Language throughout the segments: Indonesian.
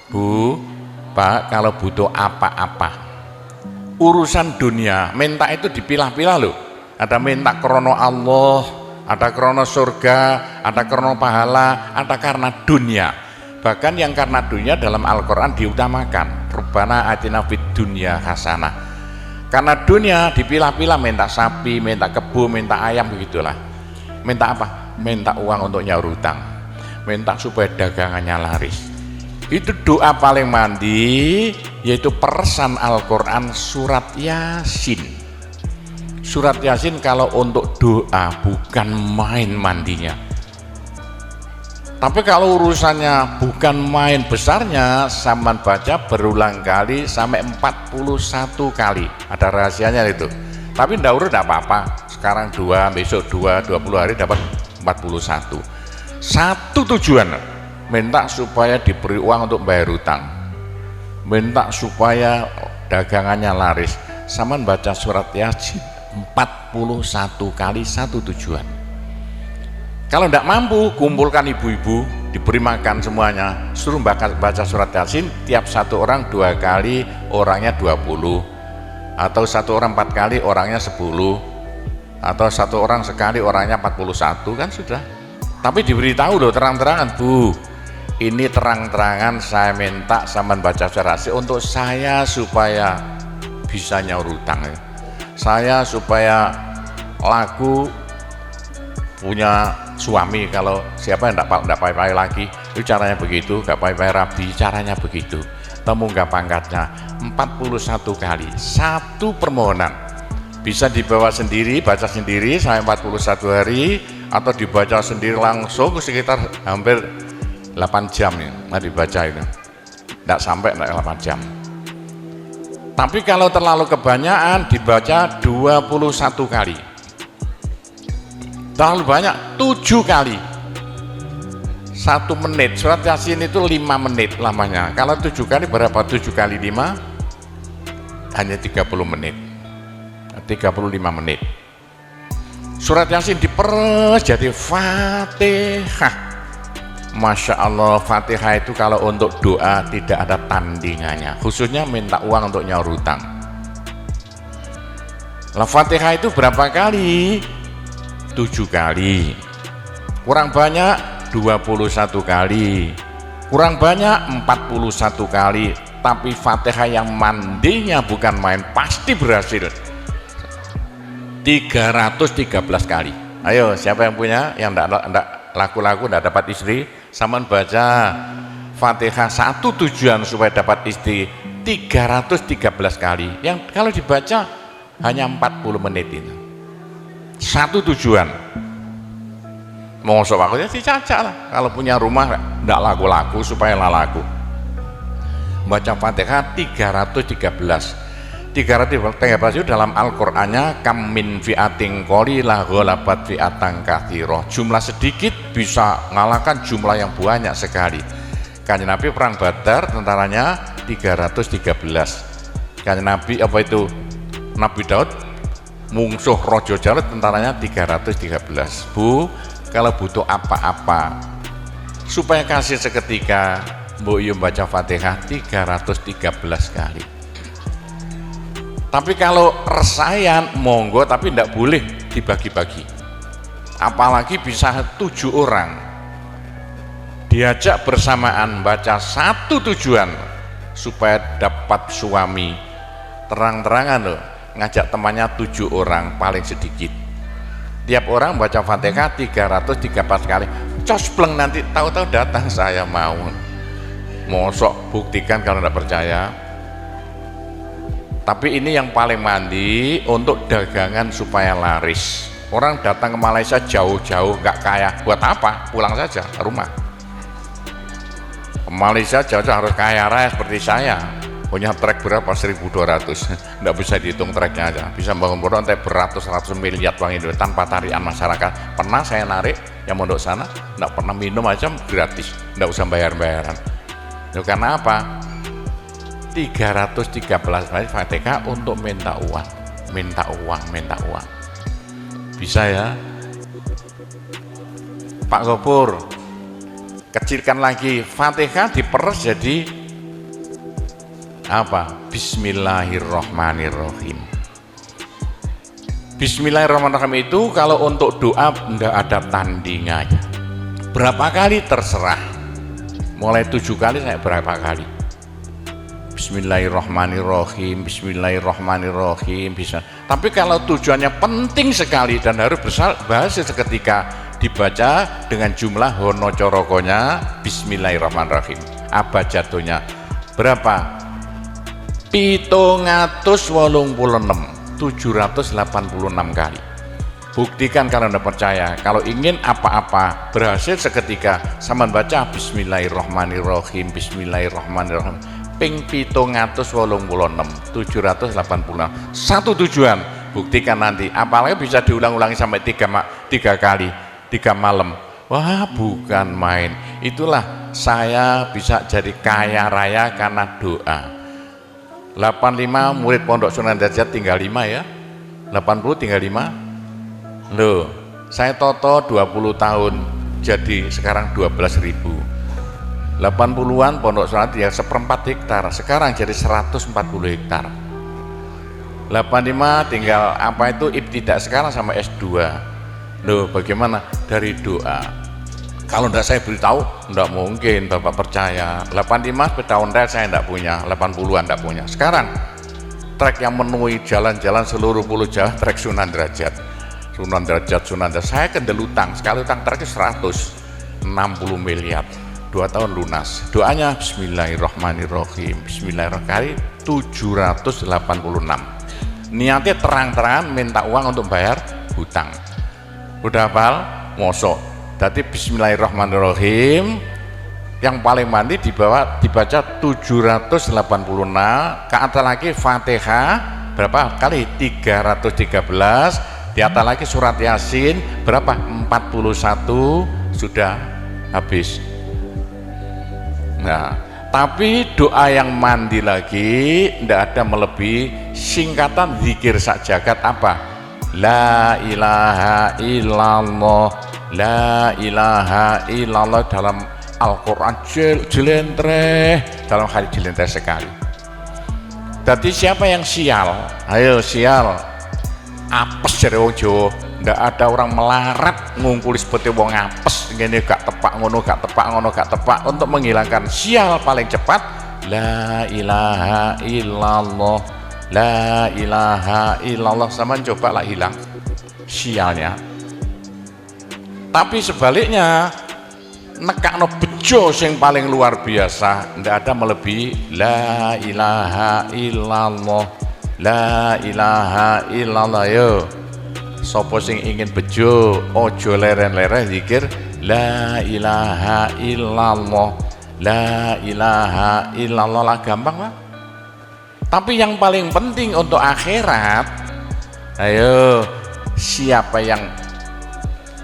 Bu, Pak, kalau butuh apa-apa urusan dunia, minta itu dipilah-pilah loh. Ada minta krono Allah, ada krono surga, ada krono pahala, ada karena dunia. Bahkan yang karena dunia dalam Al-Quran diutamakan, Rabbana atina fid dunya hasanah. Karena dunia dipilah-pilah, minta sapi, minta kebo, minta ayam, begitulah. Minta apa? Minta uang untuk nyaur hutang, minta supaya dagangannya laris. Itu doa paling mandi, yaitu peresan Al-Quran surat Yasin. Surat Yasin kalau untuk doa bukan main mandinya. Tapi kalau urusannya bukan main besarnya, sampean baca berulang kali sampai 41 kali. Ada rahasianya itu. Tapi ndak urut ndak apa-apa. Sekarang 2, besok 2, 20 hari dapat 41. Satu tujuan, minta supaya diberi uang untuk bayar hutang, minta supaya dagangannya laris. Sampean baca surat Yasin 41 kali, satu tujuan. Kalau tidak mampu, kumpulkan ibu-ibu, diberi makan semuanya, suruh baca surat Yasin, tiap satu orang 2 kali, orangnya 20, atau satu orang 4 kali, orangnya 10, atau satu orang sekali, orangnya 41, kan sudah. Tapi diberitahu loh terang-terangan, Bu, ini terang-terangan saya minta sampean baca surat Yasin untuk saya supaya bisa nyaur hutang, saya supaya laku punya suami, kalau siapa yang tidak payah lagi, itu caranya begitu, gak payah rabi, caranya begitu, temu gak pangkatnya. 41 kali, satu permohonan. Bisa dibawa sendiri, baca sendiri sampai 41 hari, atau dibaca sendiri langsung sekitar hampir 8 jam ya, nah dibaca itu tidak sampai 8 jam. Tapi kalau terlalu kebanyakan, dibaca 21 kali. Terlalu banyak 7 kali, 1 menit. Surat Yasin itu 5 menit lamanya. Kalau 7 kali berapa? 7 kali 5 hanya 30 menit, 35 menit. Surat Yasin diperes jadi Fatihah. Masya Allah, Fatihah itu kalau untuk doa tidak ada tandingannya, khususnya minta uang untuk nyaur hutang. Lah Fatihah itu berapa kali? 7 kali, kurang banyak 21 kali, kurang banyak 41 kali. Tapi Fatihah yang mandinya bukan main, pasti berhasil 313 kali. Ayo, siapa yang punya, yang enggak laku-laku, enggak dapat istri, sampean baca Fatihah, satu tujuan supaya dapat istri 313 kali. Yang kalau dibaca hanya 40 menit itu. Satu tujuan. Mosok waktunya si caca lah. Kalau punya rumah enggak laku-laku supaya laku. Baca Fatihah 313 itu dalam Al-Qur'annya, kam min fi'atin qalilah ghalabat fi'atan katsirah. Jumlah sedikit bisa ngalahkan jumlah yang banyak sekali. Kanjeng Nabi perang Badar tentaranya 313. Kanjeng Nabi apa itu? Nabi Daud mungsuh Raja Jalut tentaranya 313. Bu, kalau butuh apa-apa supaya kasih seketika, Mbok Yu baca Fatihah 313 kali. Tapi kalau resayan monggo, tapi tidak boleh dibagi-bagi. Apalagi bisa 7 orang diajak bersamaan baca satu tujuan supaya dapat suami. Terang-terangan loh, ngajak temannya 7 orang paling sedikit. Tiap orang baca Fatihah 313 kali. Cospleng nanti tahu-tahu datang, saya mau. Mosok buktikan kalau tidak percaya. Tapi ini yang paling mandi untuk dagangan supaya laris. Orang datang ke Malaysia jauh-jauh nggak kaya, buat apa? Pulang saja ke rumah. Ke Malaysia jauh-jauh harus kaya raya seperti saya. Punya trek berapa? 1.200. Nggak bisa dihitung treknya aja. Bisa bangun pondok sampai beratus-ratus miliar uang Indonesia tanpa tarian masyarakat. Pernah saya narik yang mondok sana, nggak pernah minum aja gratis, nggak usah bayar-bayaran. Itu karena apa? 313 kali Fatihah untuk minta uang, minta uang, minta uang. Bisa ya Pak Gopur, kecilkan lagi, Fatihah diperes jadi Apa? Bismillahirrahmanirrahim. Bismillahirrahmanirrahim itu kalau untuk doa enggak ada tandingannya. Berapa kali terserah. Mulai 7 kali saya berapa kali. Bismillahirrahmanirrahim, Bismillahirrahmanirrahim bisa. Tapi kalau tujuannya penting sekali dan harus berhasil seketika, dibaca dengan jumlah hono corokonya Bismillahirrahmanirrahim. Apa jatuhnya? Berapa? 786 kali. Buktikan kalau Anda percaya. Kalau ingin apa-apa berhasil seketika, sama baca Bismillahirrahmanirrahim, Bismillahirrahmanirrahim ping 786. Satu tujuan, buktikan nanti. Apalagi bisa diulang-ulangi sampai 3 kali, 3 malam. Wah, bukan main. Itulah saya bisa jadi kaya raya karena doa. 85 murid Pondok Sunan Derajat tinggal 5 ya. 80 tinggal 5. Loh, saya toto 20 tahun jadi sekarang 12.000. 80-an Pondok Sunan ya 1/4 hektar, sekarang jadi 140 hektar. 85 tinggal apa itu ibtidak sekarang sama S2. Loh, bagaimana? Dari doa. Kalau enggak saya beritahu, enggak mungkin Bapak percaya. 85 sepeda ontel saya enggak punya, 80-an enggak punya. Sekarang trek yang memenuhi jalan-jalan seluruh pulau Jawa, trek Sunan Derajat. Saya kendel utang, sekali utang treknya 160 miliar. 2 tahun lunas. Doanya Bismillahirrahmanirrahim, Bismillahirrahmanirrahim 786. Niatnya terang-terangan minta uang untuk bayar hutang. Udah hafal? Mosok. Jadi Bismillahirrahmanirrahim yang paling mandi dibaca 786, ke atas lagi Fatihah berapa kali? 313, di atas lagi surat Yasin berapa? 41, sudah habis. Nah, tapi doa yang mandi lagi tidak ada melebihi singkatan zikir sak jagat apa? La ilaha illallah, la ilaha illallah dalam Al-Quran jelentreh, dalam hadis jelentreh sekali. Jadi siapa yang sial? Ayo sial. Apes dari wong Jawa. Ndak ada orang melarat ngungkuli seperti wong apes ngene gak tepak ngono gak tepak ngono gak tepak. Untuk menghilangkan sial paling cepat la ilaha illallah, la ilaha illallah. Sama coba lah hilang sialnya. Tapi sebaliknya nekakno bejo sing paling luar biasa ndak ada melebihi la ilaha illallah, la ilaha illallah. Yo sopo sing ingin bejo ojo leren-leren zikir la ilaha illallah, la ilaha illallah lah, gampang lah. Tapi yang paling penting untuk akhirat, ayo siapa yang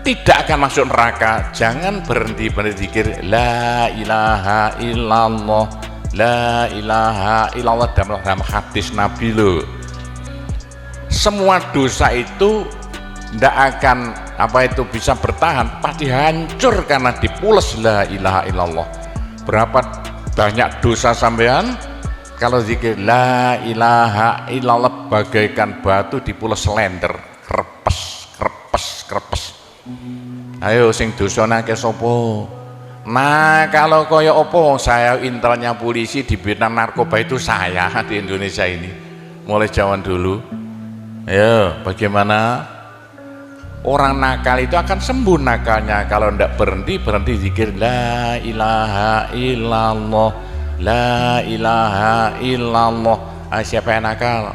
tidak akan masuk neraka jangan berhenti zikir la ilaha illallah, la ilaha illallah. Dalam hadis Nabi loh, semua dosa itu tidak akan bisa bertahan, pasti hancur karena dipules la ilaha illallah. Berapa banyak dosa sampean kalau zikir la ilaha illallah bagaikan batu dipules slender, krepes. Ayo sing dosane akeh sapa? Nah, kalau koyo opo saya intelnya polisi di bidang narkoba itu saya di Indonesia ini mulai zaman dulu. Ayo, bagaimana? Orang nakal itu akan sembuh nakalnya kalau ndak berhenti zikir la ilaha illallah, la ilaha illallah. Siapa yang nakal?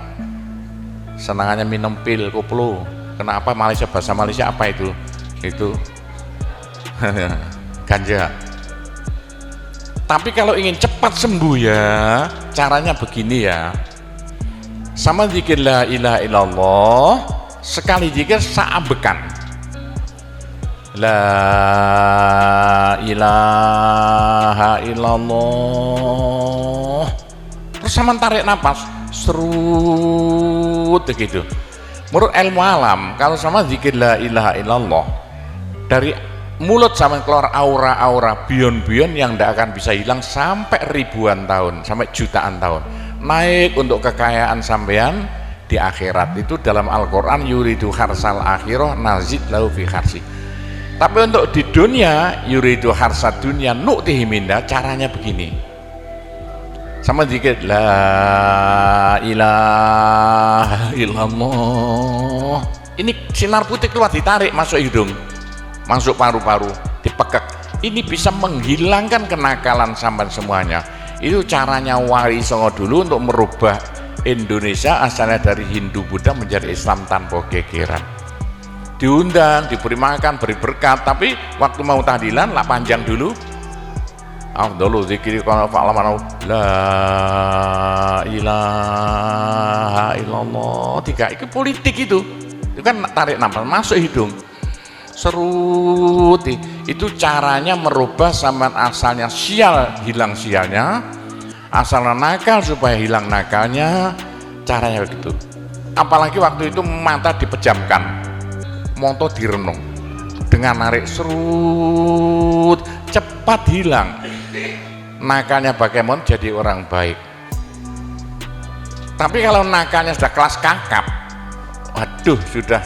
Senangannya minum pil koplo. Kenapa Malaysia, bahasa Malaysia apa itu? Itu ganja. Tapi kalau ingin cepat sembuh ya caranya begini ya, sama zikir la ilaha illallah sekali zikir saambekan la ilaha illallah, terus sama tarik nafas serut begitu. Menurut ilmu alam kalau sama zikir la ilaha illallah dari mulut sama keluar aura-aura bion-bion yang tidak akan bisa hilang sampai ribuan tahun, sampai jutaan tahun. naik untuk kekayaan sampean di akhirat. Itu dalam Al-Quran, yuridu harsal akhirah nazid lahu fi harsi. Tapi untuk di dunia, yuridu harsad dunia nu'tihi minda, caranya begini. Sama dikit, la ilaha illallah. Ini sinar putih keluar, ditarik masuk hidung, masuk paru-paru, dipekek. Ini bisa menghilangkan kenakalan sampai semuanya. Itu caranya Wali Songo dulu untuk merubah Indonesia asalnya dari Hindu Buddha menjadi Islam tanpa gegeran. Diundang, diberi makan, beri berkat, tapi waktu mau tahlilan lah panjang dulu. Afdhalu dzikri kana fa'laman la ilaha illallah. Tiga itu politik itu kan tarik nafas masuk hidung. Serut itu caranya merubah zaman asalnya sial hilang sialnya, asalnya nakal supaya hilang nakalnya, caranya begitu. Apalagi waktu itu mata dipejamkan, moto direnung, dengan narik serut cepat hilang nakalnya, bagaimana jadi orang baik. Tapi kalau nakalnya sudah kelas kakap, waduh sudah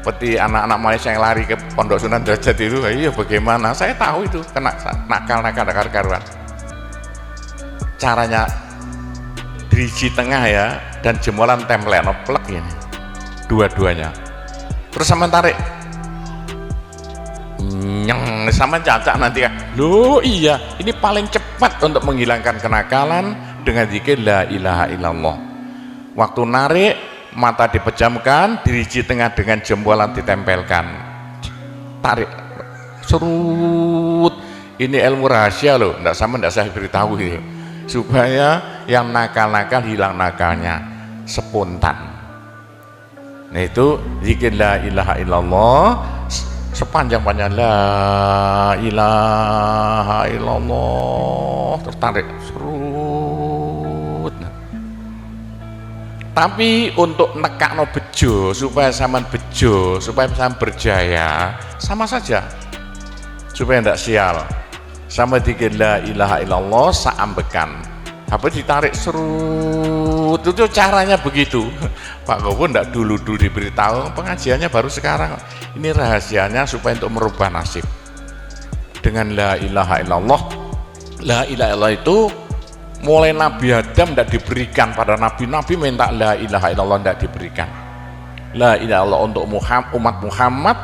seperti anak-anak Malaysia yang lari ke Pondok Sunan Derajat itu, iya bagaimana? Saya tahu itu kena nakal-nakal karuan. Caranya diriji tengah ya, dan jemolan templen plek ini, dua-duanya. Terus sama tarik, nyeng sama cacak nanti kan. Loh iya, ini paling cepat untuk menghilangkan kenakalan dengan zikir la ilaha illallah. Waktu narik, mata dipejamkan, diriji tengah dengan jempolan ditempelkan, tarik serut. Ini ilmu rahasia loh, enggak saya beritahu gitu, supaya yang nakal-nakal hilang nakalnya spontan. Nah itu zikir la ilaha illallah sepanjang-panjang la ilaha illallah, tertarik serut. Tapi untuk nekakno bejo supaya sampean bejo, supaya sampean berjaya, sama saja supaya tidak sial. Sama dikit la ilaha illallah saambekan, apa ditarik serut, itu caranya begitu. Pak Gowo tidak dulu diberitahu, pengajiannya baru sekarang. Ini rahasianya supaya untuk merubah nasib dengan la ilaha illallah. La ilaha illallah itu mulai Nabi Adam tidak diberikan pada nabi-nabi, minta la ilaha illallah tidak diberikan. La ilaha illallah untuk umat Muhammad,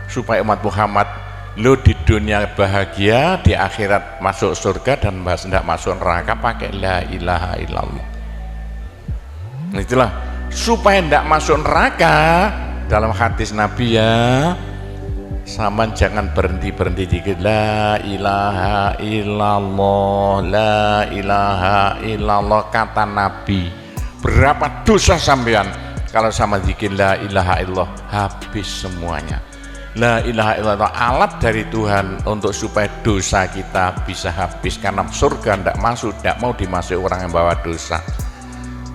supaya umat Muhammad lo di dunia bahagia, di akhirat masuk surga, dan tidak masuk neraka pakai la ilaha illallah. Itulah supaya tidak masuk neraka. Dalam hadis Nabi ya, sama jangan berhenti dikit la ilaha illallah, la ilaha illallah, kata Nabi. Berapa dosa sampean kalau sama zikir la ilaha illallah, habis semuanya. La ilaha illallah alat dari Tuhan untuk supaya dosa kita bisa habis, karena surga tidak masuk, tidak mau dimasuki orang yang bawa dosa.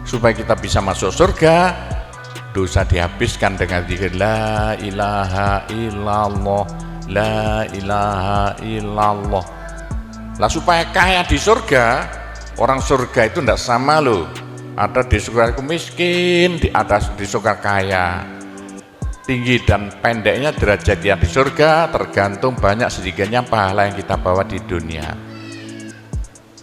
Supaya kita bisa masuk surga, dosa dihabiskan dengan zikir la ilaha illallah, la ilaha illallah. Lah supaya kaya di surga, orang surga itu tidak sama loh. Ada di surga miskin, ada di surga kaya. Tinggi dan pendeknya derajat yang di surga tergantung banyak sedikitnya pahala yang kita bawa di dunia.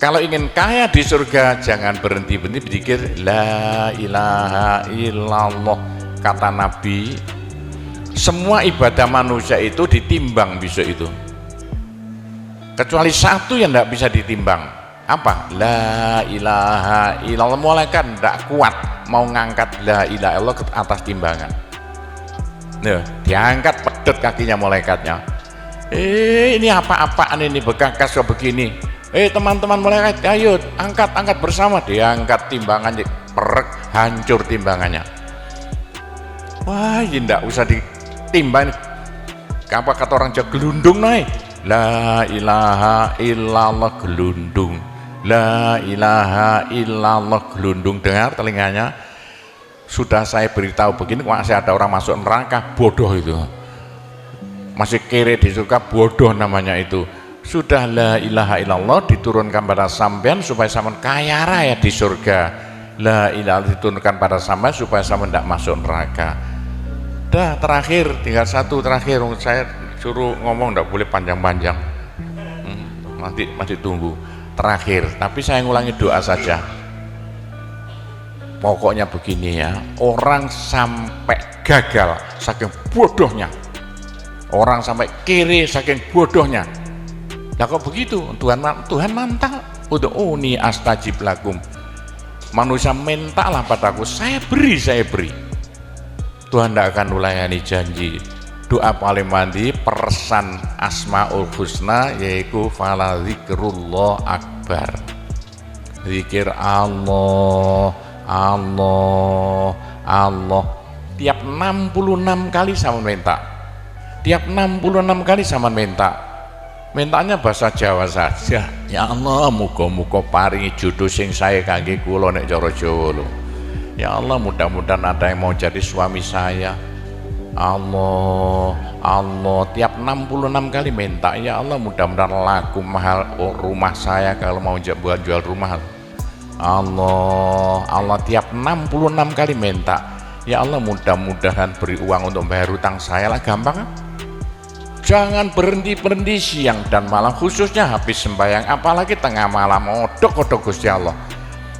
Kalau ingin kaya di surga, jangan berhenti berzikir la ilaha illallah. Kata Nabi, semua ibadah manusia itu ditimbang besok itu, kecuali satu yang tidak bisa ditimbang. Apa? La ilaha illallah. Malaikat tidak kuat mau ngangkat la ilaha illallah ke atas timbangan. Nah, diangkat pedet kakinya malaikatnya. Ini apa-apaan ini, bekas kok begini. Teman-teman malaikat, ayo angkat bersama. Diangkat timbangannya, perek, hancur timbangannya. Wah, ini tidak usah ditimbang. Apa kata orang Jawa, gelundung naik. La ilaha illallah, gelundung. La ilaha illallah, gelundung. Dengar telinganya. Sudah saya beritahu begini, masih ada orang masuk neraka, bodoh itu. Masih kere di surga, bodoh namanya itu. Sudah la ilaha illallah diturunkan pada sampean supaya sampean kaya raya di surga. la ilaha diturunkan pada sama supaya sama tidak masuk neraka. Dah terakhir, tinggal satu terakhir, saya suruh ngomong tidak boleh panjang-panjang, nanti masih tunggu terakhir, tapi saya ngulangi doa saja. Pokoknya begini ya, orang sampai gagal saking bodohnya, orang sampai kiri saking bodohnya. Lah kok begitu? Tuhan nantang, ud'uni astajib lakum. Manusia mintalah padaku, saya beri, saya beri. Tuhan tidak akan ulayani janji. Doa paling mandi persan Asmaul Husna yaitu fala zikrullah akbar. Zikir Allah, Allah, Allah. Tiap 66 kali sama minta. Tiap 66 kali sama minta. Mintanya bahasa Jawa saja. Ya Allah, muga-muga paringi jodoh sing saya kangge kula nek cara Jawa lho. Ya Allah, mudah-mudahan ada yang mau jadi suami saya. Allah, Allah, tiap 66 kali minta. Ya Allah, mudah-mudahan laku mahal rumah saya kalau mau buat jual rumah. Allah, Allah, tiap 66 kali minta. Ya Allah, mudah-mudahan beri uang untuk bayar hutang saya lah, gampang kan? Jangan berhenti-berhenti siang dan malam, khususnya habis sembahyang, apalagi tengah malam. Odok-odok Gusti Allah.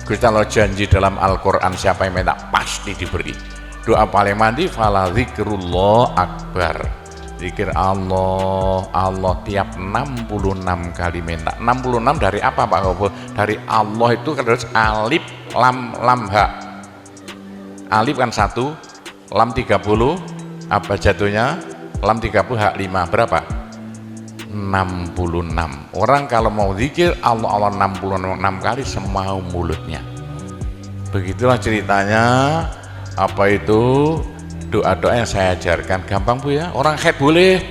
Gusti Allah janji dalam Al-Quran, siapa yang minta pasti diberi. Doa paling mandi fala zikrullah akbar. Zikir Allah, Allah tiap 66 kali minta. 66 dari apa Pak Gopur? Dari Allah itu terus alif lam lam ha. Alif kan 1, lam 30, apa jatuhnya? Lam 30 hak 5, berapa? 66. Orang kalau mau zikir Allah, Allah 66 kali semau mulutnya. Begitulah ceritanya. Apa itu doa-doa yang saya ajarkan, gampang Bu ya. Orang haid boleh,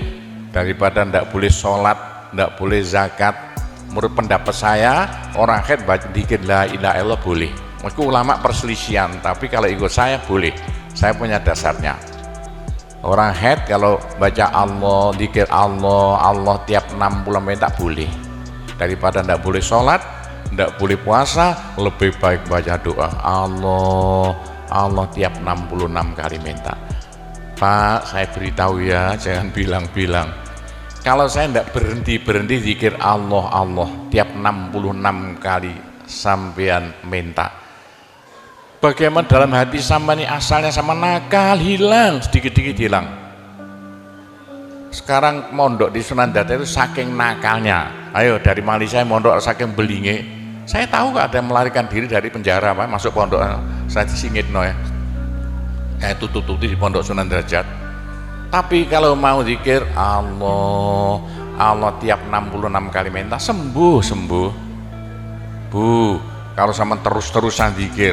daripada ndak boleh sholat, ndak boleh zakat. Menurut pendapat saya, orang haid baca zikir la ilaha illallah boleh. Itu ulama perselisihan, tapi kalau ikut saya boleh. Saya punya dasarnya. Orang haid kalau baca Allah, zikir Allah, Allah tiap 60 menit tak boleh. Daripada ndak boleh sholat, ndak boleh puasa, lebih baik baca doa Allah, Allah tiap 66 kali minta. Pak, saya beritahu ya, jangan bilang-bilang. Kalau saya ndak berhenti zikir Allah, Allah tiap 66 kali sampean minta. Bagaimana dalam hati sama ini asalnya sama nakal, hilang, sedikit-sedikit hilang. Sekarang mondok di Sunan Data itu saking nakalnya. Ayo dari Malaysia mondok saking belinge. Saya tahu gak ada yang melarikan diri dari penjara Pak, masuk pondok saya disingitno ya. Tutup-tutup di pondok Sunan Derajat. Tapi kalau mau zikir Allah, Allah tiap 66 kali minta sembuh. Bu, kalau sama terus-terusan zikir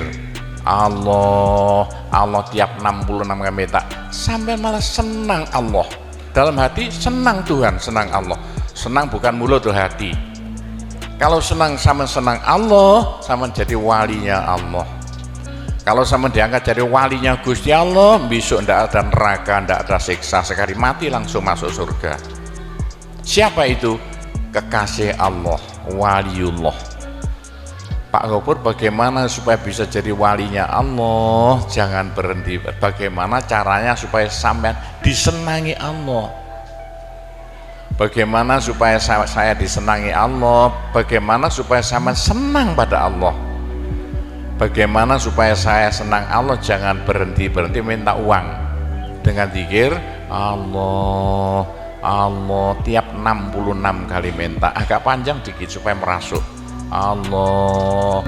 Allah, Allah tiap 66 kali minta, sampai malah senang Allah. Dalam hati senang Tuhan, senang Allah. Senang bukan mulut tuh hati. Kalau senang sama senang Allah, sama jadi walinya Allah. Kalau sama diangkat jadi walinya Gusti Allah, besok ndak ada neraka, ndak ada siksa, sekali mati langsung masuk surga. Siapa itu? Kekasih Allah, waliullah. Pak Gopur, bagaimana supaya bisa jadi walinya Allah? Jangan berhenti. Bagaimana caranya supaya sampean disenangi Allah? Bagaimana supaya saya disenangi Allah? Bagaimana supaya sampean senang pada Allah? Bagaimana supaya saya senang Allah? Jangan berhenti minta uang. Dengan zikir Allah, Allah tiap 66 kali minta. Agak panjang dikit supaya merasuk. Allah.